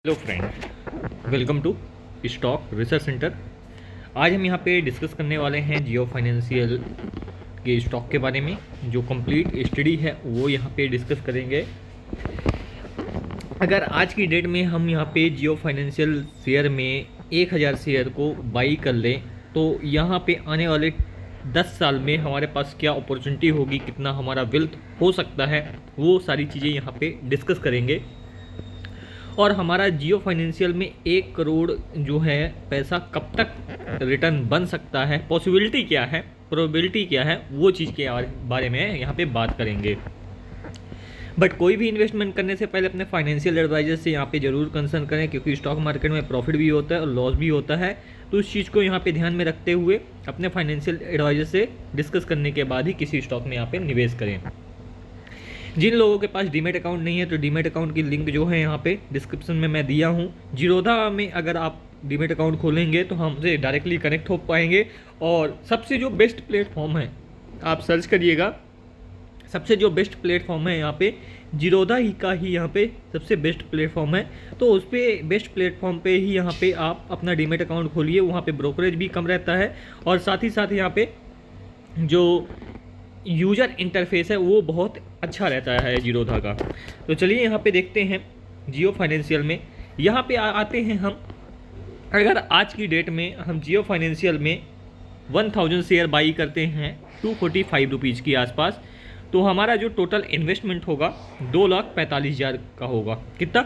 Hello friend, welcome to stock research centre. आज हम यहाँ पे डिस्कस करने वाले हैं जियो फाइनेंशियल के स्टॉक के बारे में। जो कंप्लीट स्टडी है वो यहाँ पे डिस्कस करेंगे। अगर आज की डेट में हम यहाँ पे जियो फाइनेंशियल शेयर में 1000 शेयर को बाई कर लें तो यहाँ पे आने वाले 10 साल में हमारे पास क्या अपॉर्चुनिटी होगी, कितना हमारा वेल्थ हो सकता है, वो सारी चीज़ें यहाँ पे डिस्कस करेंगे। और हमारा जियो फाइनेंशियल में 1 करोड़ जो है पैसा कब तक रिटर्न बन सकता है, पॉसिबिलिटी क्या है, प्रोबेबिलिटी क्या है, वो चीज़ के बारे में यहाँ पे बात करेंगे। बट कोई भी इन्वेस्टमेंट करने से पहले अपने फाइनेंशियल एडवाइजर से यहाँ पे ज़रूर कंसर्न करें, क्योंकि स्टॉक मार्केट में प्रॉफिट भी होता है और लॉस भी होता है। तो उस चीज़ को यहाँ पे ध्यान में रखते हुए अपने फाइनेंशियल एडवाइजर से डिस्कस करने के बाद ही किसी स्टॉक में यहाँ पे निवेश करें। जिन लोगों के पास डीमेट अकाउंट नहीं है तो डीमेट अकाउंट की लिंक जो है यहाँ पे डिस्क्रिप्शन में मैं दिया हूँ। जीरोधा में अगर आप डीमेट अकाउंट खोलेंगे तो हमसे डायरेक्टली कनेक्ट हो पाएंगे। और सबसे जो बेस्ट प्लेटफॉर्म है, आप सर्च करिएगा, सबसे जो बेस्ट प्लेटफॉर्म है यहाँ पे जीरोधा ही का ही यहाँ पे सबसे बेस्ट प्लेटफॉर्म है। तो उस पर बेस्ट प्लेटफॉर्म पे ही यहाँ पे आप अपना डीमेट अकाउंट खोलिए। वहाँ पे ब्रोकरेज भी कम रहता है और साथ ही साथ यहाँ पे जो यूज़र इंटरफेस है वो बहुत अच्छा रहता है जीरोधा का। तो चलिए यहाँ पे देखते हैं जियो फाइनेंशियल में। यहाँ पे आते हैं हम। अगर आज की डेट में हम जियो फाइनेंशियल में 1000 शेयर बाई करते हैं 245 रुपीज़ के आसपास, तो हमारा जो टोटल इन्वेस्टमेंट होगा 2,45,000 का होगा। कितना?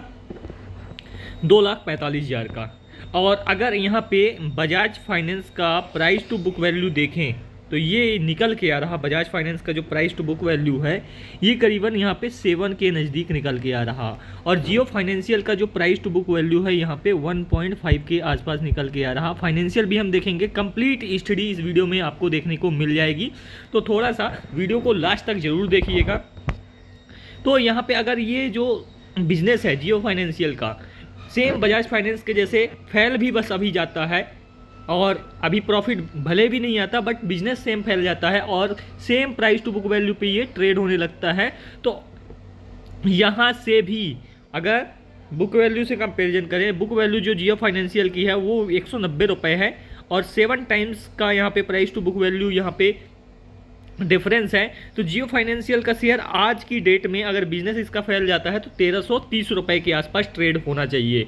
2,45,000 का। और अगर यहाँ पे बजाज फाइनेंस का प्राइस टू बुक वैल्यू देखें तो ये निकल के आ रहा, बजाज फाइनेंस का जो प्राइस टू बुक वैल्यू है ये करीबन यहाँ पे 7 के नज़दीक निकल के आ रहा। और जियो फाइनेंशियल का जो प्राइस टू बुक वैल्यू है यहाँ पे 1.5 के आसपास निकल के आ रहा। फाइनेंशियल भी हम देखेंगे, कंप्लीट स्टडी इस वीडियो में आपको देखने को मिल जाएगी, तो थोड़ा सा वीडियो को लास्ट तक ज़रूर देखिएगा। तो यहाँ पर अगर ये जो बिजनेस है जियो फाइनेंशियल का सेम बजाज फाइनेंस के जैसे फैल भी बस अभी जाता है और अभी प्रॉफिट भले भी नहीं आता, बट बिजनेस सेम फैल जाता है और same price to book value पे ये ट्रेड होने लगता है, तो यहाँ से भी अगर बुक वैल्यू से कंपैरिजन करें, बुक वैल्यू जो जियो फाइनेंशियल की है वो 190 रुपये है और 7 टाइम्स का यहाँ पे प्राइस टू बुक वैल्यू यहाँ पे डिफरेंस है। तो जियो फाइनेंशियल का शेयर आज की डेट में अगर बिजनेस इसका फैल जाता है तो 1330 रुपये के आसपास ट्रेड होना चाहिए।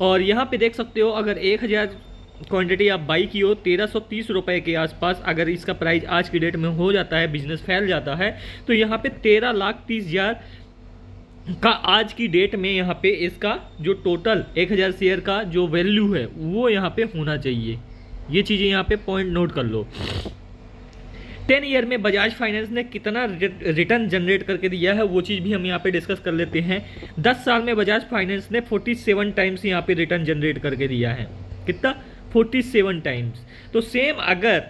और यहाँ पे देख सकते हो, अगर 1000 क्वांटिटी आप बाई की हो 1330 रुपये के आसपास, अगर इसका प्राइस आज की डेट में हो जाता है, बिजनेस फैल जाता है, तो यहाँ पे 13,30,000 का आज की डेट में यहाँ पे इसका जो टोटल 1000 शेयर का जो वैल्यू है वो यहाँ पे होना चाहिए। ये चीज़ें यहाँ पे पॉइंट नोट कर लो। 10 ईयर में बजाज फाइनेंस ने कितना रिटर्न जनरेट करके दिया है वो चीज़ भी हम यहाँ पे डिस्कस कर लेते हैं। 10 साल में बजाज फाइनेंस ने 47 टाइम्स यहाँ पे रिटर्न जनरेट करके दिया है। कितना? 47 टाइम्स। तो सेम अगर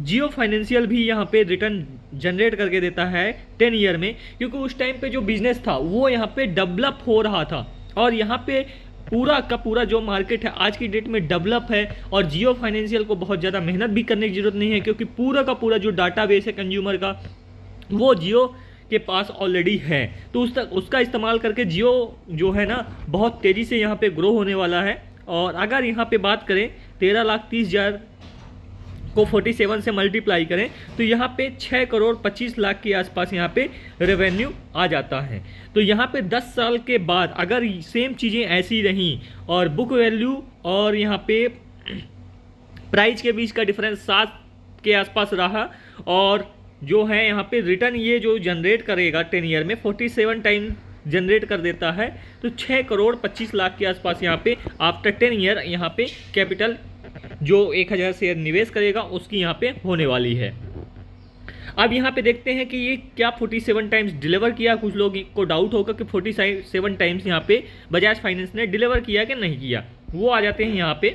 जियो फाइनेंशियल भी यहाँ पे रिटर्न जनरेट करके देता है 10 ईयर में, क्योंकि उस टाइम पे जो बिजनेस था वो यहाँ पे डेवलप हो रहा था और यहाँ पे पूरा का पूरा जो मार्केट है आज की डेट में डेवलप है और जियो फाइनेंशियल को बहुत ज़्यादा मेहनत भी करने की ज़रूरत नहीं है, क्योंकि पूरा का पूरा जो डाटाबेस है कंज्यूमर का वो जियो के पास ऑलरेडी है। तो उसका इस्तेमाल करके जियो जो है ना बहुत तेज़ी से यहाँ पे ग्रो होने वाला है। और अगर यहाँ पे बात करें 13,30,000 को 47 से मल्टीप्लाई करें तो यहाँ पे 6 करोड़ 25 लाख के आसपास यहाँ पे रेवेन्यू आ जाता है। तो यहाँ पे 10 साल के बाद अगर सेम चीज़ें ऐसी रहीं और बुक वैल्यू और यहाँ पे प्राइस के बीच का डिफरेंस 7 के आसपास रहा और जो है यहाँ पे रिटर्न ये जो जनरेट करेगा 10 ईयर में 47 टाइम जनरेट कर देता है, तो 6 करोड़ 25 लाख के आसपास यहाँ पे आफ्टर 10 ईयर यहाँ पे कैपिटल जो 1000 शेयर निवेश करेगा उसकी यहाँ पे होने वाली है। अब यहाँ पे देखते हैं कि ये क्या 47 टाइम्स डिलीवर किया। कुछ लोग को डाउट होगा कि 47 टाइम्स यहाँ पे बजाज फाइनेंस ने डिलीवर किया कि नहीं किया। वो आ जाते हैं यहाँ पे।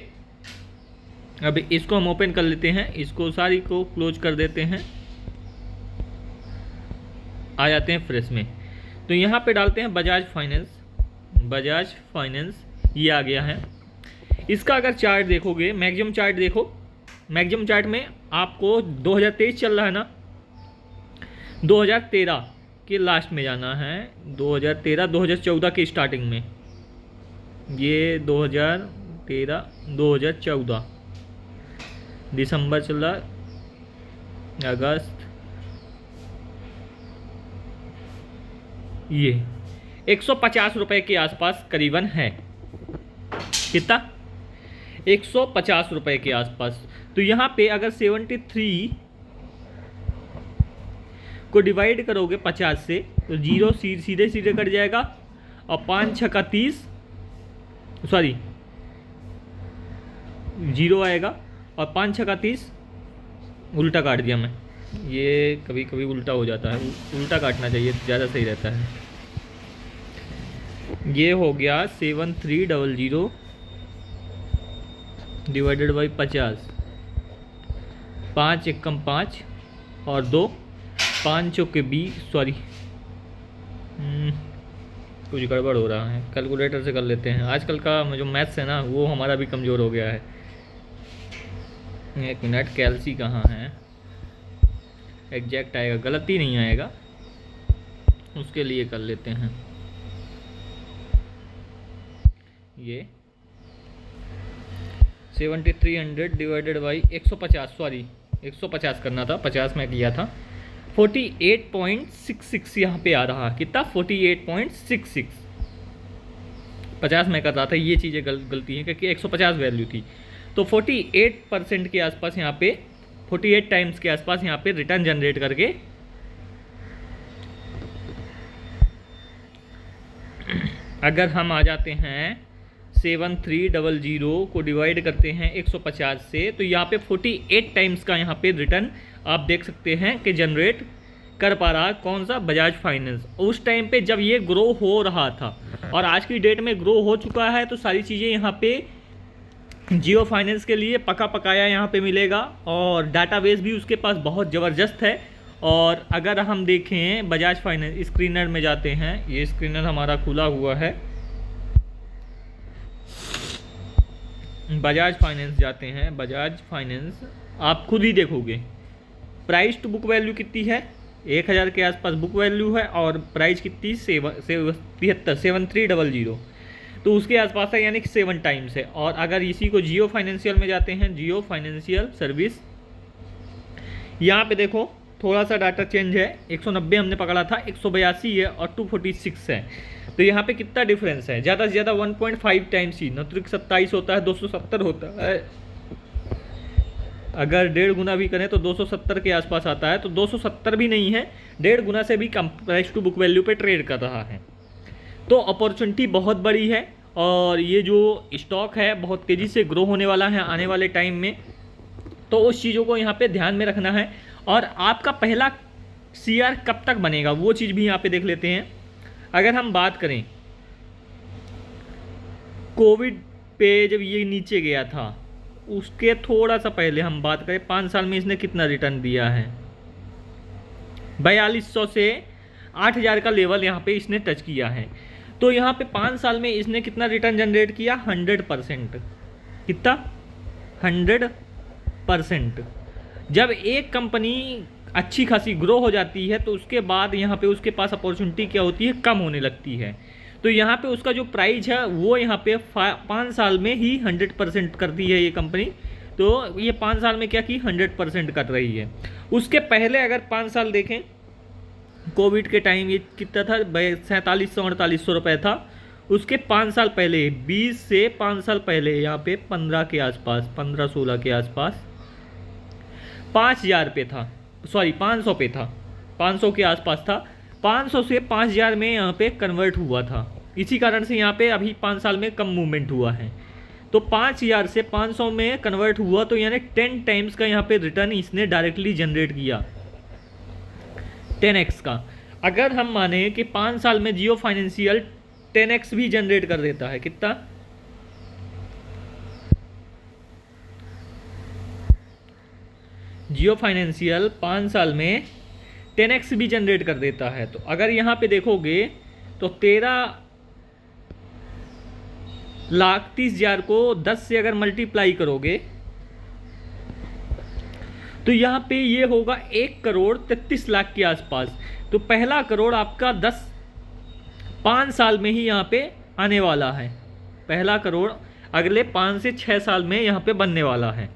अब इसको हम ओपन कर लेते हैं, इसको सारी को क्लोज कर देते हैं, आ जाते हैं फ्रेश में। तो यहाँ पे डालते हैं बजाज फाइनेंस, ये आ गया है। इसका अगर चार्ट देखोगे, मैक्सिमम चार्ट देखो, मैक्सिमम चार्ट में आपको 2023 चल रहा है ना, 2013 के लास्ट में जाना है, 2014 के स्टार्टिंग में, ये 2013 2014 दिसंबर चल रहा, अगस्त, ये 150 रुपये के आसपास करीबन है। कितना? 150 रुपये के आसपास। तो यहाँ पे अगर 73 को डिवाइड करोगे 50 से तो जीरो सीधे सीधे कट जाएगा, और 5 छक्का 30, सॉरी जीरो आएगा, और 5 छक्का 30, उल्टा काट दिया मैं, ये कभी कभी उल्टा हो जाता है, उल्टा काटना चाहिए, ज़्यादा सही रहता है। ये हो गया 7300 डिवाइडेड बाई 50, 5 एकम 5 और 2, 5 चौके 20, सॉरी कुछ गड़बड़ हो रहा है, कैलकुलेटर से कर लेते हैं। आजकल का जो मैथ्स है ना वो हमारा भी कमज़ोर हो गया है। एक मिनट, कैल्सी कहाँ है, एग्जैक्ट आएगा, गलती नहीं आएगा, उसके लिए कर लेते हैं। ये 7300 डिवाइडेड बाई 150, सॉरी 150 करना था, 50 में किया था, 48.66 यहाँ पे आ रहा है। कितना? 48.66, 50 में कर रहा था, ये चीज़ें गलती है क्योंकि 150 वैल्यू थी। तो 48% के आसपास यहाँ पे, 48 टाइम्स के आसपास यहाँ पे रिटर्न जनरेट करके अगर हम आ जाते हैं 7300 को डिवाइड करते हैं 150 से, तो यहाँ पे 48 टाइम्स का यहाँ पे रिटर्न आप देख सकते हैं कि जनरेट कर पा रहा कौन सा? बजाज फाइनेंस। उस टाइम पे जब ये ग्रो हो रहा था, और आज की डेट में ग्रो हो चुका है, तो सारी चीज़ें यहाँ पे जियो फाइनेंस के लिए पका पकाया यहाँ पे मिलेगा, और डाटाबेस भी उसके पास बहुत ज़बरदस्त है। और अगर हम देखें बजाज फाइनेंस स्क्रीनर में जाते हैं, ये स्क्रीनर हमारा खुला हुआ है, बजाज फाइनेंस जाते हैं, बजाज फाइनेंस आप खुद ही देखोगे प्राइस टू बुक वैल्यू कितनी है, 1000 के आसपास बुक वैल्यू है, और प्राइस कितनी 7300, तो उसके आसपास है, यानी कि 7 टाइम्स है। और अगर इसी को जियो फाइनेंशियल में जाते हैं, जियो फाइनेंशियल सर्विस, यहाँ पे देखो थोड़ा सा डाटा चेंज है, 190 हमने पकड़ा था, 182 है और 246 है। तो यहाँ पे कितना डिफरेंस है? ज़्यादा से ज़्यादा 1.5 टाइम्स ही, न तो 27 होता है, 270 होता है, अगर 1.5 गुना भी करें तो 270 के आसपास आता है, तो 270 भी नहीं है, 1.5 गुना से भी कम प्राइस टू बुक वैल्यू पे ट्रेड कर रहा है। तो अपॉर्चुनिटी बहुत बड़ी है, और ये जो स्टॉक है बहुत तेज़ी से ग्रो होने वाला है आने वाले टाइम में, तो उस चीज़ों को यहाँ पे ध्यान में रखना है। और आपका पहला CR कब तक बनेगा वो चीज़ भी यहाँ पे देख लेते हैं। अगर हम बात करें कोविड पे जब ये नीचे गया था, उसके थोड़ा सा पहले हम बात करें, 5 साल में इसने कितना रिटर्न दिया है? 4200 से 8000 का लेवल यहाँ पे इसने टच किया है। तो यहाँ पे 5 साल में इसने कितना रिटर्न जनरेट किया? 100%। कितना? 100%। जब एक कंपनी अच्छी खासी ग्रो हो जाती है तो उसके बाद यहाँ पे उसके पास अपॉर्चुनिटी क्या होती है? कम होने लगती है। तो यहाँ पे उसका जो प्राइस है वो यहाँ पे 5 साल में ही 100% करती है ये कंपनी। तो ये 5 साल में क्या की? 100% कर रही है। उसके पहले अगर 5 साल देखें, कोविड के टाइम ये कितना था? 4700-4800 रुपये था। उसके 5 साल पहले, 20 से 5 साल पहले यहाँ पे 15 के आसपास, 15-16 के आसपास 5000 पे था, सॉरी 500 पे था, 500 के आसपास था। 500 से 5000 में यहाँ पे कन्वर्ट हुआ था। इसी कारण से यहाँ पे अभी 5 साल में कम मूवमेंट हुआ है। तो 5000 से 500 में कन्वर्ट हुआ, तो यानी 10 टाइम्स का यहाँ पे रिटर्न इसने डायरेक्टली जनरेट किया, 10x का। अगर हम माने कि 5 साल में जियो फाइनेंशियल 10x भी जनरेट कर देता है, कितना? जियो फाइनेंशियल 5 साल में 10x भी जनरेट कर देता है। तो अगर यहाँ पे देखोगे तो 13,30,000 को 10 से अगर मल्टीप्लाई करोगे तो यहाँ पे ये होगा 1,33,00,000 के आसपास। तो पहला करोड़ आपका 5 साल में ही यहाँ पे आने वाला है। पहला करोड़ अगले 5 से 6 साल में यहाँ पे बनने वाला है।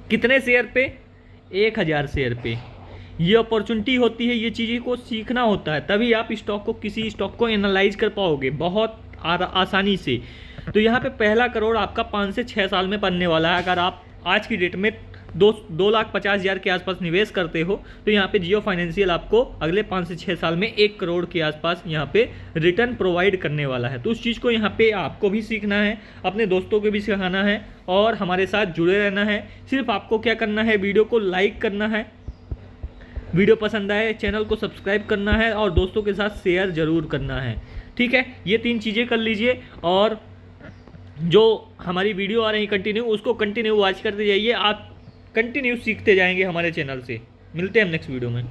कितने शेयर पे? 1000 शेयर पे। ये अपॉर्चुनिटी होती है, ये चीज़ें को सीखना होता है, तभी आप किसी स्टॉक को एनालाइज कर पाओगे बहुत आसानी से। तो यहाँ पे पहला करोड़ आपका 5 से 6 साल में बनने वाला है। अगर आप आज की डेट में 2,50,000 के आसपास निवेश करते हो तो यहाँ पे जियो फाइनेंशियल आपको अगले 5 से 6 साल में 1 करोड़ के आसपास यहाँ पे रिटर्न प्रोवाइड करने वाला है। तो उस चीज़ को यहाँ पे आपको भी सीखना है, अपने दोस्तों को भी सिखाना है और हमारे साथ जुड़े रहना है। सिर्फ आपको क्या करना है, वीडियो को लाइक करना है, वीडियो पसंद आए चैनल को सब्सक्राइब करना है और दोस्तों के साथ शेयर ज़रूर करना है। ठीक है, ये 3 चीज़ें कर लीजिए और जो हमारी वीडियो आ रही कंटिन्यू, उसको कंटिन्यू वॉच करते जाइए। आप कंटिन्यू सीखते जाएंगे हमारे चैनल से। मिलते हैं हम नेक्स्ट वीडियो में।